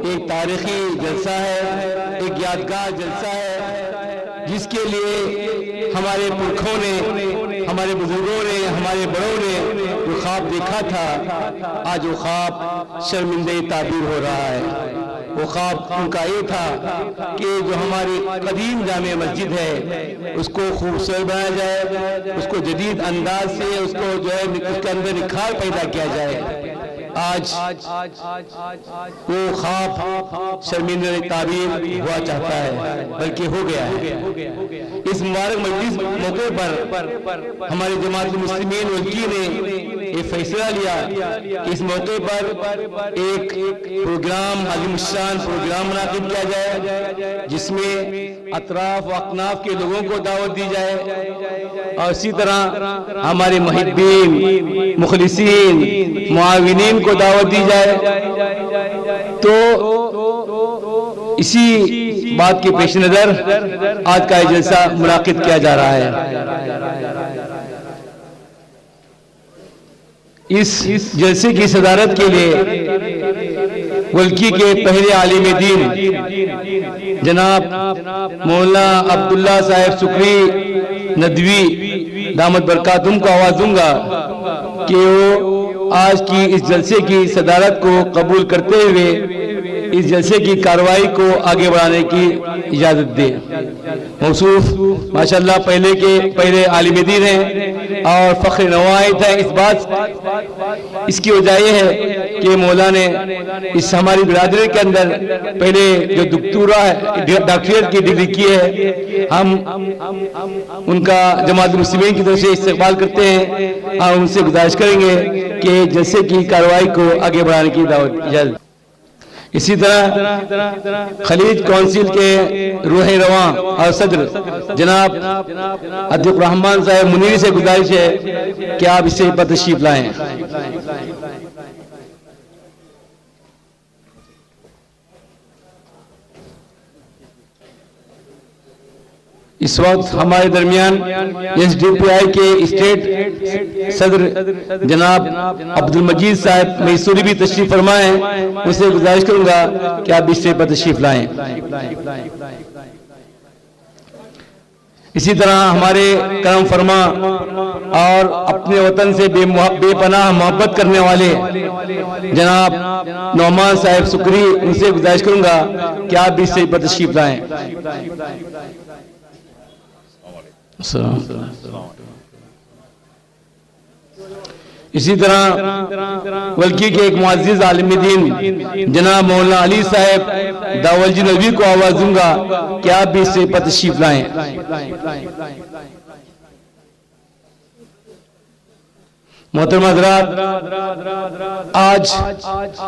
ایک تاریخی جلسہ ہے، ایک یادگار جلسہ ہے جس کے لیے ہمارے پرکھوں نے، ہمارے بزرگوں نے، ہمارے بڑوں نے جو خواب دیکھا تھا، آج وہ خواب شرمندہ تعبیر ہو رہا ہے۔ وہ خواب ان کا یہ تھا کہ جو ہماری قدیم جامع مسجد ہے اس کو خوبصورت بنایا جائے، اس کو جدید انداز سے اس کو جو ہے اس کے اندر نکھار پیدا کیا جائے۔ آج وہ خواب شرمندہ تعبیر ہوا چاہتا ہے، بلکہ ہو گیا ہے۔ اس مبارک مجلس موقع پر ہماری جماعت المسلمین ولکی نے یہ فیصلہ لیا کہ اس موقع پر ایک پروگرام، عظیم الشان پروگرام منعقد کیا جائے جس میں اطراف و اکناف کے لوگوں کو دعوت دی جائے، اور اسی طرح ہمارے محبین، مخلصین، معاونین کو دعوت دی جائے۔ تو اسی بات کے پیش نظر آج کا یہ جلسہ منعقد کیا جا رہا ہے۔ اس جلسے کی صدارت کے لیے ولکی کے پہلے عالم دین جناب مولانا عبداللہ صاحب سکری ندوی دامت برکاتہم کو آواز دوں گا کہ وہ آج کی اس جلسے کی صدارت کو قبول کرتے ہوئے اس جلسے کی کارروائی کو آگے بڑھانے کی اجازت دے۔ موصوف ماشاءاللہ پہلے کے پہلے عالم دین ہیں اور فخر نوائد ہے۔ اس کی وجہ یہ ہے کہ مولا نے اس ہماری برادری کے اندر پہلے جو ڈاکٹریٹ کی ڈگری کی ہے، ہم ان کا جماعت المسلمین کی طرف سے استقبال کرتے ہیں اور ان سے گزارش کریں گے کہ جلسے کی کارروائی کو آگے بڑھانے کی اجازت۔ اسی طرح خلیج کونسل کے روح رواں اور صدر جناب عتیق الرحمن صاحب منیری سے گزارش ہے کہ آپ اسے پر تشریف لائیں۔ اس وقت ہمارے درمیان ایس ڈی پی آئی کے اسٹیٹ صدر جناب عبد المجید صاحب میسوری بھی تشریف فرما ہیں، ان سے گزارش کروں گا کہ آپ اس سے پر تشریف لائیں۔ اسی طرح ہمارے کرم فرما اور اپنے وطن سے بے پناہ محبت کرنے والے جناب نعمان صاحب سکری، ان سے گزارش کروں گا کہ آپ بھی اس سے پر تشریف لائیں۔ اسی طرح ولکی کے ایک معزز عالم دین جناب مولانا علی صاحب داولجی ندوی کو آواز دوں گا کہ آپ بھی اس سے پر تشریف لائیں۔ محترم حضرات، آج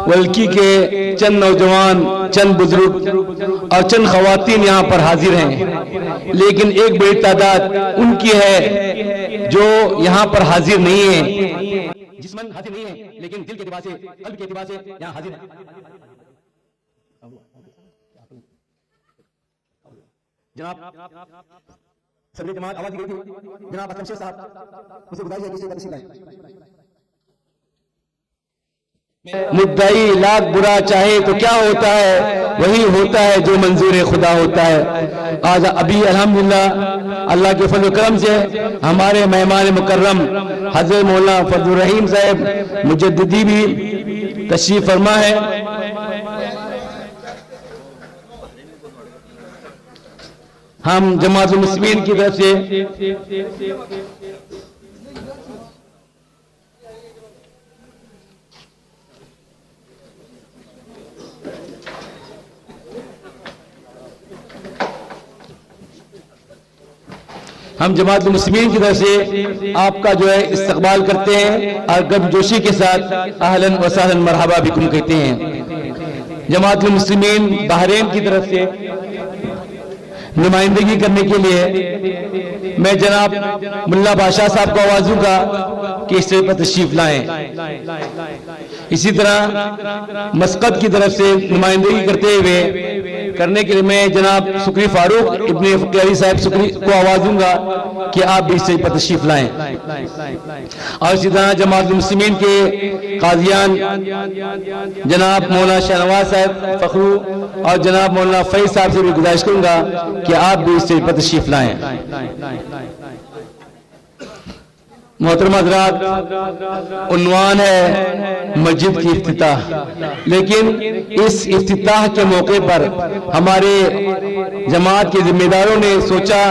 ولکی کے چند نوجوان، چند بزرگ اور چند خواتین یہاں پر حاضر ہیں، لیکن ایک بڑی تعداد ان کی ہے جو یہاں پر حاضر نہیں ہے، جسمن حاضر نہیں ہے لیکن دل کے اعتبار سے، قلب کے اعتبار سے یہاں حاضر ہیں۔ جناب صدر جماعت آواز دی گئی تھی جناب اسلم شیخ صاحب، اسے گزارش ہے کہ اسے پر تشریف لائیں۔ مدعی لاکھ برا چاہے تو کیا ہوتا ہے، وہی ہوتا ہے جو منظور خدا ہوتا ہے۔ آج ابھی الحمدللہ اللہ کے فضل و کرم سے ہمارے مہمان مکرم حضرت مولانا فضل الرحیم صاحب مجددی بھی تشریف فرما ہے۔ ہم جماعت المسلمین کی طرف سے آپ کا جو ہے استقبال کرتے ہیں اور گرم جوشی کے ساتھ اہلاً و سہلاً مرحبا بکم کہتے ہیں۔ جماعت المسلمین بحرین کی طرف سے نمائندگی کرنے کے لیے میں جناب ملا بادشاہ صاحب کو آواز دوں گا کہ اس سے پر تشریف لائیں۔ اسی طرح مسقط کی طرف سے نمائندگی کرنے کے لیے میں جناب سکری فاروق ابن فقیری صاحب سکری کو آواز دوں گا کہ آپ بھی اس سے پر تشریف لائیں۔ اور اسی طرح جماعت المسلمین کے قاضیان جناب مولانا شاہنواز صاحب فخرو اور جناب مولانا فیض صاحب سے بھی گزارش کروں گا کہ آپ بھی اسٹیج پر تشریف لائیں۔ محترم حضرات، عنوان ہے مسجد کی افتتاح، لیکن اس افتتاح کے موقع پر ہمارے جماعت کے ذمہ داروں نے سوچا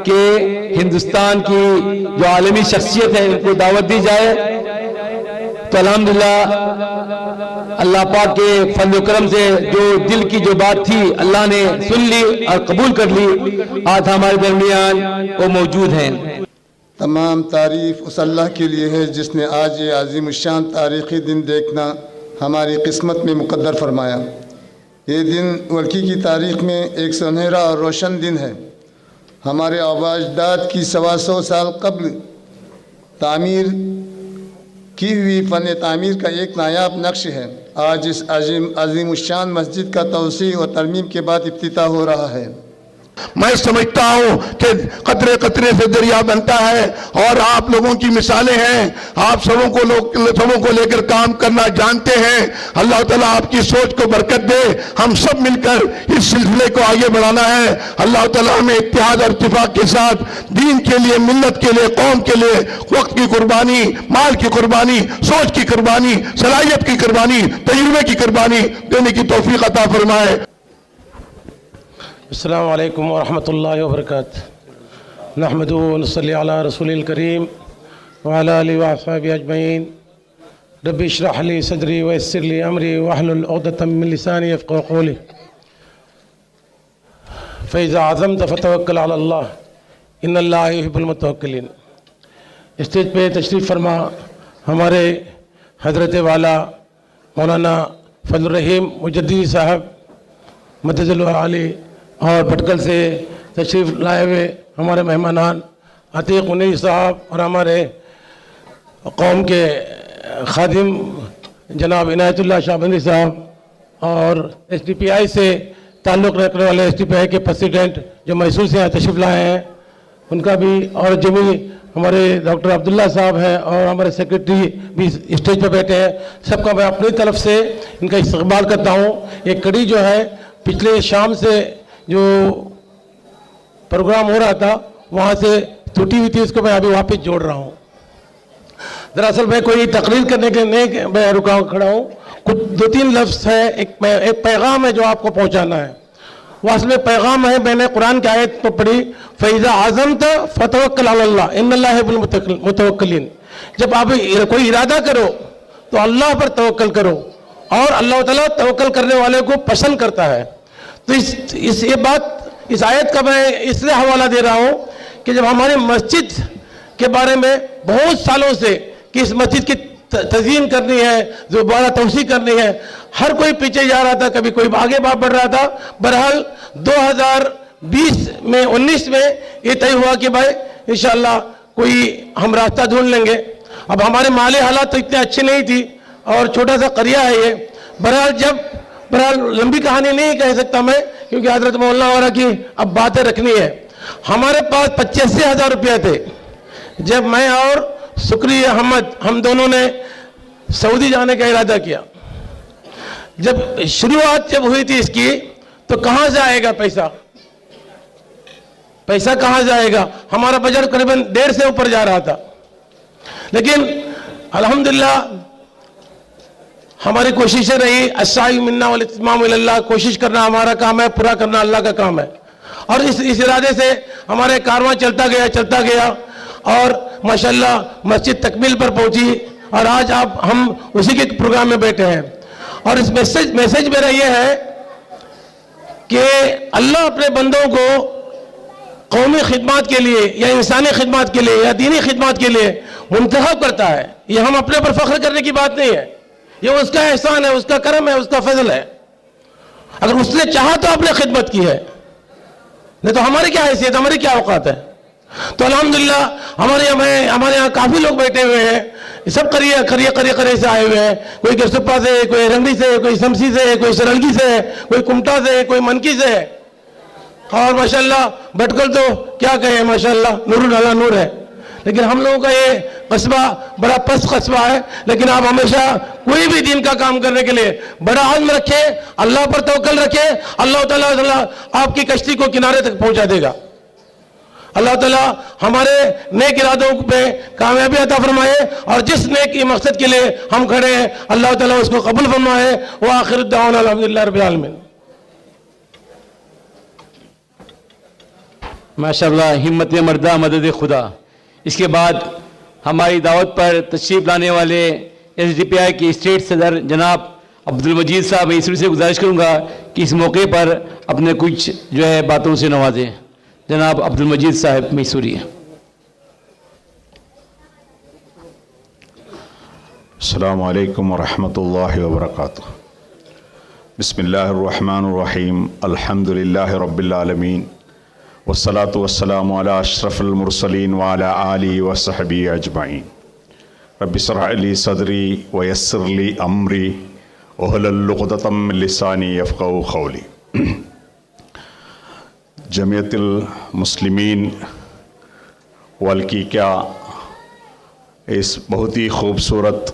کہ ہندوستان کی جو عالمی شخصیت ہے ان کو دعوت دی جائے، تو الحمدللہ اللہ پاک کے فضل و کرم سے جو دل کی جو بات تھی اللہ نے سن لی اور قبول کر لی، آج ہمارے درمیان وہ موجود ہیں۔ تمام تعریف اس اللہ کے لیے ہے جس نے آج یہ عظیم الشان تاریخی دن دیکھنا ہماری قسمت میں مقدر فرمایا۔ یہ دن ولکی کی تاریخ میں ایک سنہرا اور روشن دن ہے۔ ہمارے آباء اجداد کی 125 سال قبل تعمیر کی ہوئی فن تعمیر کا ایک نایاب نقش ہے۔ آج اس عظیم الشان مسجد کا توسیع اور ترمیم کے بعد افتتاح ہو رہا ہے۔ میں سمجھتا ہوں کہ قطرے قطرے سے دریا بنتا ہے، اور آپ لوگوں کی مثالیں ہیں، آپ سبوں کو لے کر کام کرنا جانتے ہیں۔ اللہ تعالیٰ آپ کی سوچ کو برکت دے، ہم سب مل کر اس سلسلے کو آگے بڑھانا ہے۔ اللہ تعالیٰ ہمیں اتحاد اور اتفاق کے ساتھ دین کے لیے، ملت کے لیے، قوم کے لیے وقت کی قربانی، مال کی قربانی، سوچ کی قربانی، صلاحیت کی قربانی، تجربے کی قربانی دینے کی توفیق عطا فرمائے۔ السلام علیکم ورحمۃ اللہ وبرکاتہ۔ نحمدہ ونصلی علی رسول الکریم وعلی آلہ وصحبہ اجمعین۔ رب اشرح لی صدری ویسر لی امری واحلل عقدۃ من لسانی یفقہوا قولی۔ فاذا عزمت فتوکل علی اللہ ان اللہ یحب المتوکلین۔ اسٹیج پہ تشریف فرما ہمارے حضرت والا مولانا فضل الرحیم مجددی صاحب مدد العالی، اور بھٹکل سے تشریف لائے ہوئے ہمارے مہمانان عتیق منیر صاحب، اور ہمارے قوم کے خادم جناب عنایت اللہ شاہ بندی صاحب، اور ایس ڈی پی آئی سے تعلق رکھنے والے ایس ڈی پی آئی کے پریزیڈنٹ جو میسور سے تشریف لائے ہیں ان کا بھی، اور جمی ہمارے ڈاکٹر عبداللہ صاحب ہیں، اور ہمارے سیکرٹری بھی اسٹیج پہ بیٹھے ہیں، سب کا میں اپنی طرف سے ان کا استقبال کرتا ہوں۔ ایک کڑی جو ہے پچھلے شام سے جو پروگرام ہو رہا تھا وہاں سے ٹوٹی ہوئی تھی، اس کو میں ابھی واپس جوڑ رہا ہوں۔ دراصل میں کوئی تقریر کرنے کے نہیں میں رکا کھڑا ہوں، کچھ 2-3 لفظ ہے، ایک پیغام ہے جو آپ کو پہنچانا ہے۔ وہ اصل میں پیغام ہے، میں نے قرآن کی آیت کو پڑھی، فَإِذَا عَزَمْتَ فَتَوَكَّلْ عَلَى اللَّهِ إِنَّ اللَّهَ يُحِبُّ الْمُتَوَكِّلِينَ۔ جب آپ کوئی ارادہ کرو تو اللہ پر توکل کرو، اور اللہ تعالیٰ توکل کرنے والے کو پسند کرتا ہے۔ تو یہ بات اس آیت کا میں اس لیے حوالہ دے رہا ہوں کہ جب ہمارے مسجد کے بارے میں بہت سالوں سے کہ اس مسجد کی تزئین کرنی ہے، دوبارہ توسیع کرنی ہے، ہر کوئی پیچھے جا رہا تھا، کبھی کوئی آگے بڑھ رہا تھا۔ بہرحال 2019 میں یہ طے ہوا کہ بھائی انشاءاللہ کوئی ہم راستہ ڈھونڈ لیں گے۔ اب ہمارے مالی حالات تو اتنے اچھے نہیں تھی، اور چھوٹا سا قریہ ہے یہ۔ بہرحال لمبی کہانی نہیں کہہ سکتا میں، کیونکہ حضرت مولانا وغیرہ کی اب باتیں رکھنی ہے۔ ہمارے پاس 85,000 روپیہ تھے جب میں اور شکری احمد ہم دونوں نے سعودی جانے کا ارادہ کیا۔ جب شروعات ہوئی تھی اس کی، تو کہاں سے آئے گا پیسہ کہاں سے آئے گا؟ ہمارا بجٹ قریباً 1.5 سے اوپر جا رہا تھا، لیکن الحمدللہ ہماری کوششیں رہی، السعی منا والاتمام اللہ، کوشش کرنا ہمارا کام ہے، پورا کرنا اللہ کا کام ہے، اور اس ارادے سے ہمارے کارواں چلتا گیا، اور ماشاءاللہ مسجد تکمیل پر پہنچی، اور آج ہم اسی کے پروگرام میں بیٹھے ہیں۔ اور اس میسج میرا یہ ہے کہ اللہ اپنے بندوں کو قومی خدمات کے لیے یا انسانی خدمات کے لیے یا دینی خدمات کے لیے منتخب کرتا ہے۔ یہ ہم اپنے پر فخر کرنے کی بات نہیں ہے، یہ اس کا احسان ہے، اس کا کرم ہے، اس کا فضل ہے۔ اگر اس نے چاہا تو اپنے خدمت کی ہے، نہیں تو ہماری کیا حیثیت، ہماری کیا اوقات ہے۔ تو الحمدللہ ہمارے یہاں کافی لوگ بیٹھے ہوئے ہیں، سب قریے سے آئے ہوئے ہیں، کوئی گرسپا سے، کوئی رنگڑی سے، کوئی سمسی سے، کوئی سرلگی سے، کوئی کمٹا سے، کوئی منکی سے، اور ماشاءاللہ بھٹکل تو کیا کہیں، ماشاءاللہ نور العلا نور ہے۔ لیکن ہم لوگوں کا یہ قصبہ بڑا پست قصبہ ہے، لیکن آپ ہمیشہ کوئی بھی دین کا کام کرنے کے لیے بڑا عزم رکھیں، اللہ پر توکل رکھیں، اللہ تعالیٰ آپ کی کشتی کو کنارے تک پہنچا دے گا۔ اللہ تعالیٰ ہمارے نیک ارادوں پہ کامیابی عطا فرمائے، اور جس نیک مقصد کے لیے ہم کھڑے ہیں اللہ تعالیٰ اس کو قبول فرمائے۔ وآخر الدعوانا الحمدللہ رب العالمین۔ ماشاءاللہ، ہمت مردہ مدد خدا۔ اس کے بعد ہماری دعوت پر تشریف لانے والے SDPI کے اسٹیٹ صدر جناب عبدالمجید صاحب میسوری سے گزارش کروں گا کہ اس موقع پر اپنے کچھ جو ہے باتوں سے نوازیں۔ جناب عبدالمجید صاحب میسوری۔ السلام علیکم ورحمۃ اللہ وبرکاتہ۔ بسم اللہ الرحمن الرحیم، الحمد للہ رب العالمین، والصلاة والسلام علی اشرف المرسلین وعلی آلہ وصحبہ اجمعین۔ رب اشرح لی صدری ویسر لی امری واحلل عقدۃ من لسانی یفقہوا قولی۔ جمعیت المسلمین والکی کیا اس بہت ہی خوبصورت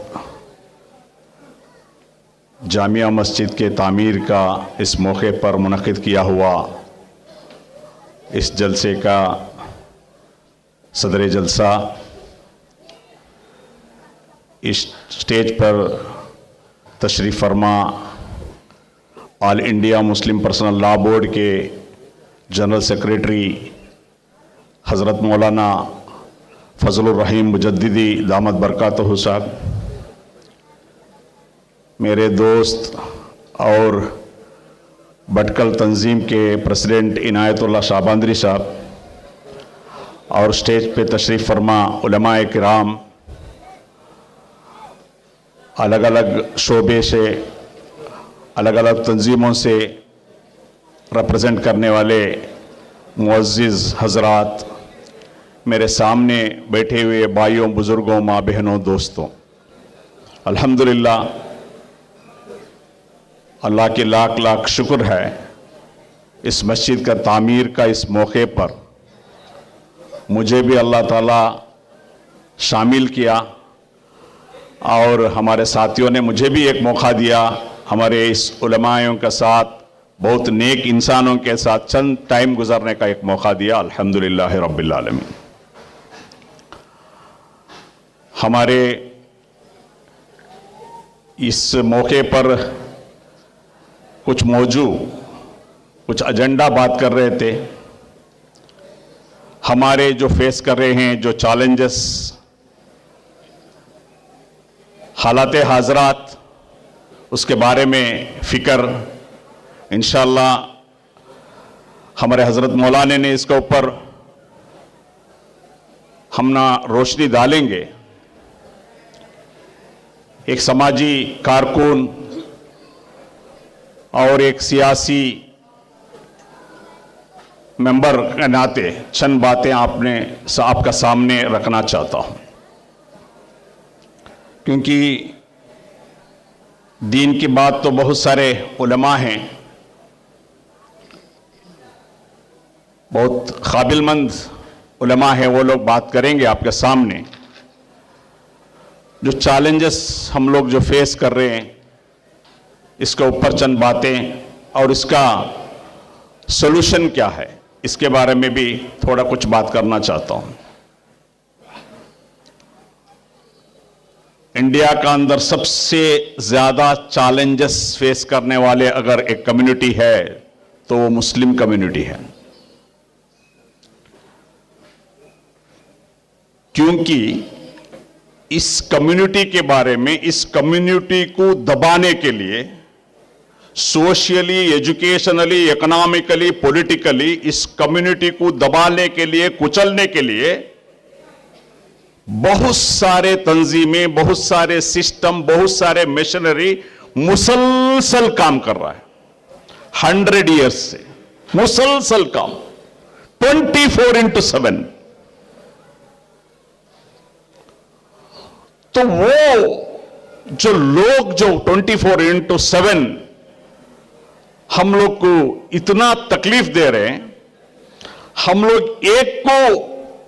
جامعہ مسجد کے تعمیر کا اس موقع پر منعقد کیا ہوا اس جلسے کا صدر جلسہ، اس اسٹیج پر تشریف فرما آل انڈیا مسلم پرسنل لا بورڈ کے جنرل سیکریٹری حضرت مولانا فضل الرحیم مجددی دامت برکاتہ صاحب، میرے دوست اور بٹکل تنظیم کے پریزیڈنٹ عنایت اللہ شاباندری صاحب، اور اسٹیج پہ تشریف فرما علماء کرام، الگ الگ شعبے سے الگ الگ تنظیموں سے ریپرزینٹ کرنے والے معزز حضرات، میرے سامنے بیٹھے ہوئے بھائیوں، بزرگوں، ماں بہنوں، دوستوں، الحمدللہ اللہ کے لاکھ لاکھ شکر ہے اس مسجد کا تعمیر کا اس موقع پر مجھے بھی اللہ تعالیٰ شامل کیا، اور ہمارے ساتھیوں نے مجھے بھی ایک موقع دیا، ہمارے اس علمائیوں کے ساتھ، بہت نیک انسانوں کے ساتھ چند ٹائم گزارنے کا ایک موقع دیا، الحمدللہ رب العالمین۔ ہمارے اس موقع پر کچھ موضوع، کچھ ایجنڈا بات کر رہے تھے، ہمارے جو فیس کر رہے ہیں جو چیلنجز، حالات حاضرات، اس کے بارے میں فکر انشاءاللہ ہمارے حضرت مولانا نے اس کے اوپر ہم نہ روشنی ڈالیں گے۔ ایک سماجی کارکن اور ایک سیاسی ممبر کے ناطے چند باتیں آپ کا سامنے رکھنا چاہتا ہوں، کیونکہ دین کی بات تو بہت سارے علماء ہیں، بہت قابل مند علماء ہیں، وہ لوگ بات کریں گے آپ کے سامنے۔ جو چیلنجز ہم لوگ جو فیس کر رہے ہیں اس کے اوپر چند باتیں، اور اس کا سولوشن کیا ہے اس کے بارے میں بھی تھوڑا کچھ بات کرنا چاہتا ہوں۔ انڈیا کا اندر سب سے زیادہ چیلنجز فیس کرنے والے اگر ایک کمیونٹی ہے تو وہ مسلم کمیونٹی ہے، کیونکہ اس کمیونٹی کے بارے میں، اس کمیونٹی کو دبانے کے لیے سوشلی، ایجوکیشنلی، اکنامکلی، پولیٹیکلی اس کمیونٹی کو دبانے کے لیے، کچلنے کے لیے بہت سارے تنظیمیں، بہت سارے سسٹم، بہت سارے مشنری مسلسل کام کر رہا ہے۔ 100 ایئرز سے مسلسل کام، 24/7۔ تو وہ جو لوگ جو 24/7 ہم لوگ کو اتنا تکلیف دے رہے ہیں، ہم لوگ ایک کو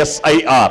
SIR,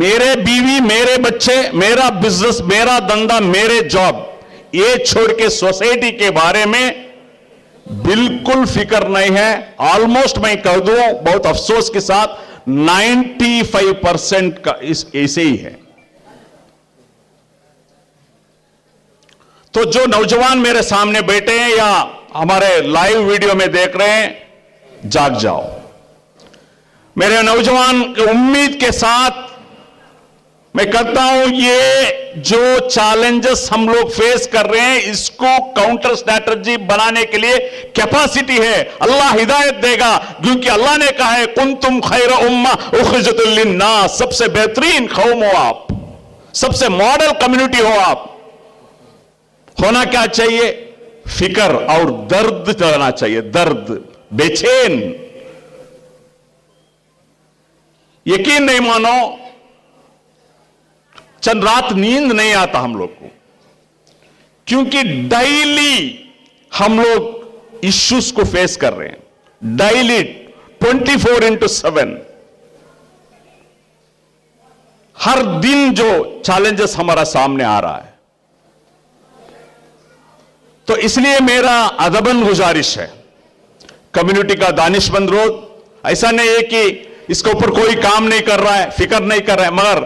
میرے بیوی، میرے بچے، میرا بزنس، میرا دھندا، میرے جاب، یہ چھوڑ کے سوسائٹی کے بارے میں بالکل فکر نہیں ہے. آلموسٹ میں کہہ دوں بہت افسوس کے ساتھ 95% کا ایسے ہی ہے. تو جو نوجوان میرے سامنے بیٹھے ہیں یا ہمارے لائیو ویڈیو میں دیکھ رہے ہیں، جاگ جاؤ. میرے نوجوان امید کے ساتھ میں کہتا ہوں، یہ جو چیلنجز ہم لوگ فیس کر رہے ہیں، اس کو کاؤنٹر اسٹریٹجی بنانے کے لیے کیپیسٹی ہے. اللہ ہدایت دے گا، کیونکہ اللہ نے کہا ہے کنتم خیر امہ اخرجت للناس، سب سے بہترین قوم ہو آپ، سب سے ماڈل کمیونٹی ہو آپ. ہونا کیا چاہیے؟ فکر اور درد چلنا چاہیے، درد، بے چین. یقین نہیں مانو، چند رات نیند نہیں آتا ہم لوگ کو، کیونکہ ڈیلی ہم لوگ ایشوز کو فیس کر رہے ہیں. ڈیلی 24/7 ہر دن جو چیلنجز ہمارا سامنے آ رہا ہے. تو اس لیے میرا ادباً گزارش ہے، کمیونٹی کا دانش مند روز ایسا نہیں ہے کہ اس کے اوپر کوئی کام نہیں کر رہا ہے، فکر نہیں کر رہا ہے، مگر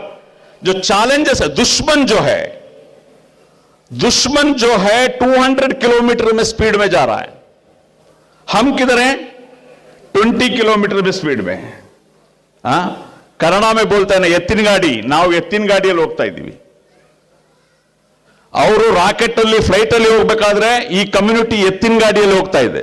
جو چیلنجز ہے، دشمن جو ہے 200 کلومیٹر میں سپیڈ میں جا رہا ہے. ہم کدھر ہیں؟ 20 کلومیٹر میں سپیڈ میں ہیں. کنڑ میں بولتا ہے نا، ಎತ್ತಿನ ಗಾಡಿ, ನಾವು ಎತ್ತಿನ ಗಾಡಿಯಲ್ಲಿ ಹೋಗ್ತಾ ಇದ್ದೀವಿ. ಅವರು ರಾಕೆಟ್ ಅಲ್ಲಿ, ಫ್ಲೈಟ್ ಅಲ್ಲಿ ಹೋಗ್ಬೇಕಾದ್ರೆ ಈ ಕಮ್ಯುನಿಟಿ ಎತ್ತಿನ ಗಾಡಿಯಲ್ಲಿ ಹೋಗ್ತಾ ಇದೆ.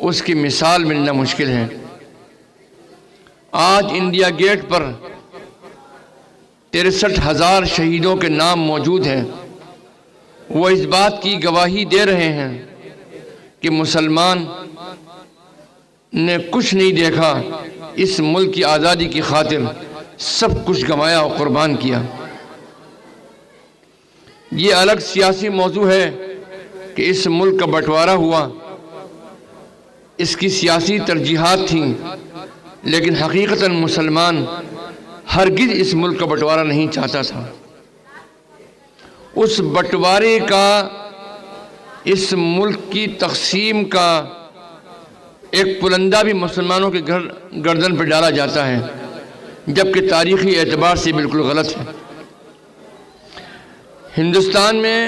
اس کی مثال ملنا مشکل ہے۔ آج انڈیا گیٹ پر 63,000 شہیدوں کے نام موجود ہیں۔ وہ اس بات کی گواہی دے رہے ہیں کہ مسلمان نے کچھ نہیں دیکھا، اس ملک کی آزادی کی خاطر سب کچھ گنوایا اور قربان کیا۔ یہ الگ سیاسی موضوع ہے کہ اس ملک کا بٹوارا ہوا، اس کی سیاسی ترجیحات تھیں، لیکن حقیقتاً مسلمان ہرگز اس ملک کا بٹوارا نہیں چاہتا تھا۔ اس بٹوارے کا، اس ملک کی تقسیم کا ایک پلندہ بھی مسلمانوں کے گردن پر ڈالا جاتا ہے، جبکہ تاریخی اعتبار سے بالکل غلط ہے۔ ہندوستان میں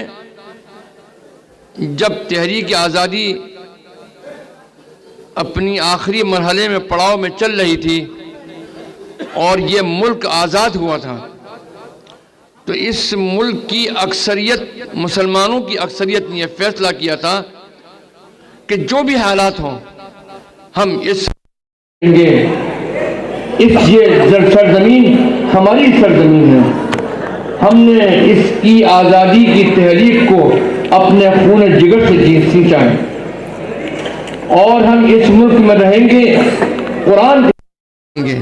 جب تحریک آزادی اپنی آخری مرحلے میں پڑاؤ میں چل رہی تھی اور یہ ملک آزاد ہوا تھا، تو اس ملک کی اکثریت، مسلمانوں کی اکثریت نے یہ فیصلہ کیا تھا کہ جو بھی حالات ہوں ہم اس سرزمین ہماری سرزمین ہے، ہم نے اس کی آزادی کی تحریک کو اپنے خون جگر سے سینچا ہے، اور ہم اس ملک میں رہیں گے، قرآن رہیں گے،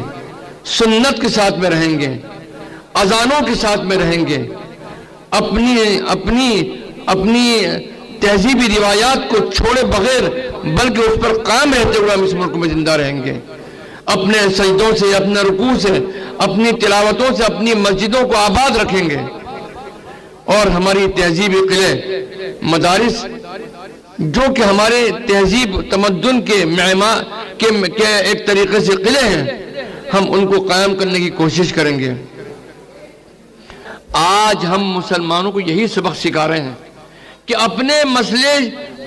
سنت کے ساتھ میں رہیں گے، اذانوں کے ساتھ میں رہیں گے، اپنی تہذیبی روایات کو چھوڑے بغیر بلکہ اس پر قائم رہتے ہوئے ہم اس ملک میں زندہ رہیں گے، اپنے سجدوں سے، اپنے رکوع سے، اپنی تلاوتوں سے اپنی مسجدوں کو آباد رکھیں گے، اور ہماری تہذیبی قلعے، مدارس جو کہ ہمارے تہذیب تمدن کے معمار کے ایک طریقے سے قلعے ہیں، ہم ان کو قائم کرنے کی کوشش کریں گے۔ آج ہم مسلمانوں کو یہی سبق سکھا رہے ہیں کہ اپنے مسئلے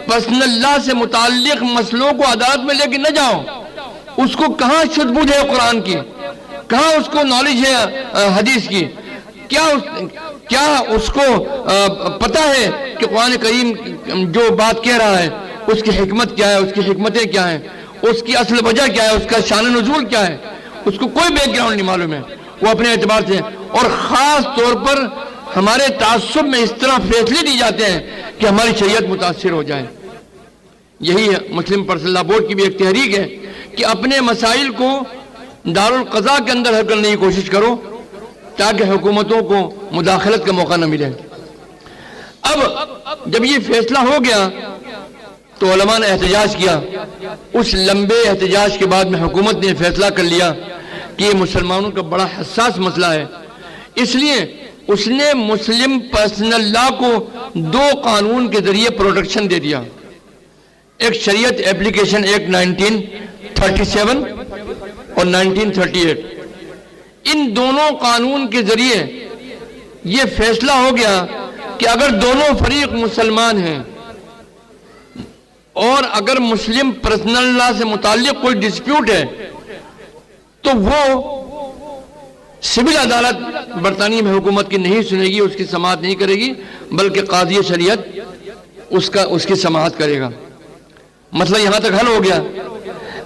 پرسنل لا سے متعلق مسئلوں کو عدالت میں لے کے نہ جاؤ۔ اس کو کہاں شدھ بودھ ہے قرآن کی، کہاں اس کو نالج ہے حدیث کی، کیا اس کو پتہ ہے کہ قرآن کریم جو بات کہہ رہا ہے اس کی حکمت کیا ہے، اس کی حکمتیں کیا ہیں، اس کی اصل وجہ کیا ہے، اس کا شان نزول کیا ہے، اس کو کوئی بیک گراؤنڈ نہیں معلوم ہے۔ وہ اپنے اعتبار سے، اور خاص طور پر ہمارے تعصب میں اس طرح فیصلے دی جاتے ہیں کہ ہماری شریعت متاثر ہو جائے۔ یہی مسلم پرسنل لا بورڈ کی بھی ایک تحریک ہے کہ اپنے مسائل کو دارالقضاء کے اندر حل کرنے کی کوشش کرو تاکہ حکومتوں کو مداخلت کا موقع نہ ملے۔ اب جب یہ فیصلہ ہو گیا تو علماء نے احتجاج کیا۔ اس لمبے احتجاج کے بعد میں حکومت نے فیصلہ کر لیا کہ یہ مسلمانوں کا بڑا حساس مسئلہ ہے، اس لیے اس نے مسلم پرسنل لا کو 2 قانون کے ذریعے پروٹیکشن دے دیا۔ ایک شریعت اپلیکیشن ایکٹ 1937 اور 1938۔ ان دونوں قانون کے ذریعے یہ فیصلہ ہو گیا کہ اگر دونوں فریق مسلمان ہیں اور اگر مسلم پرسنل لا سے متعلق کوئی ڈسپیوٹ ہے تو وہ سول عدالت برطانیہ میں حکومت کی نہیں سنے گی، اس کی سماعت نہیں کرے گی، بلکہ قاضی شریعت اس کی سماعت کرے گا۔ مسئلہ یہاں تک حل ہو گیا،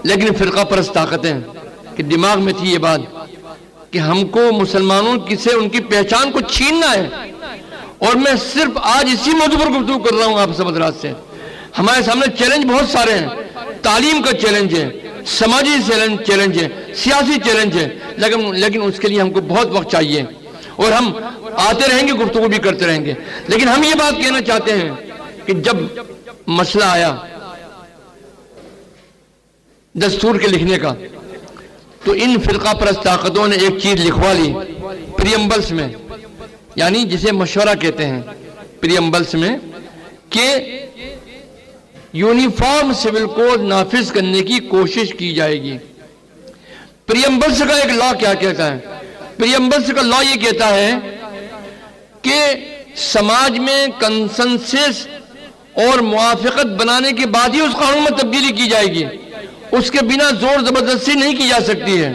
لیکن فرقہ پرست طاقتیں کہ دماغ میں تھی یہ بات کہ ہم کو مسلمانوں سے ان کی پہچان کو چھیننا ہے، اور میں صرف آج اسی موضوع پر گفتگو کر رہا ہوں آپ سب حضرات سے۔ ہمارے سامنے چیلنج بہت سارے ہیں، تعلیم کا چیلنج ہے، سماجی چیلنج ہے، سیاسی چیلنج ہے، لیکن اس کے لیے ہم کو بہت وقت چاہیے، اور ہم آتے رہیں گے، گفتگو بھی کرتے رہیں گے۔ لیکن ہم یہ بات کہنا چاہتے ہیں کہ جب مسئلہ آیا دستور کے لکھنے کا تو ان فرقہ پرست طاقتوں نے ایک چیز لکھوا لی پریمبلز میں، یعنی جسے مشورہ کہتے ہیں پریمبلز میں، کہ یونیفارم سول کوڈ نافذ کرنے کی کوشش کی جائے گی۔ پریمبلز کا ایک لا کیا کہتا ہے؟ پریمبلز کا لا یہ کہتا ہے کہ سماج میں کنسنسس اور موافقت بنانے کے بعد ہی اس قانون میں تبدیلی کی جائے گی، اس کے بنا زور زبردستی نہیں کی جا سکتی ہے۔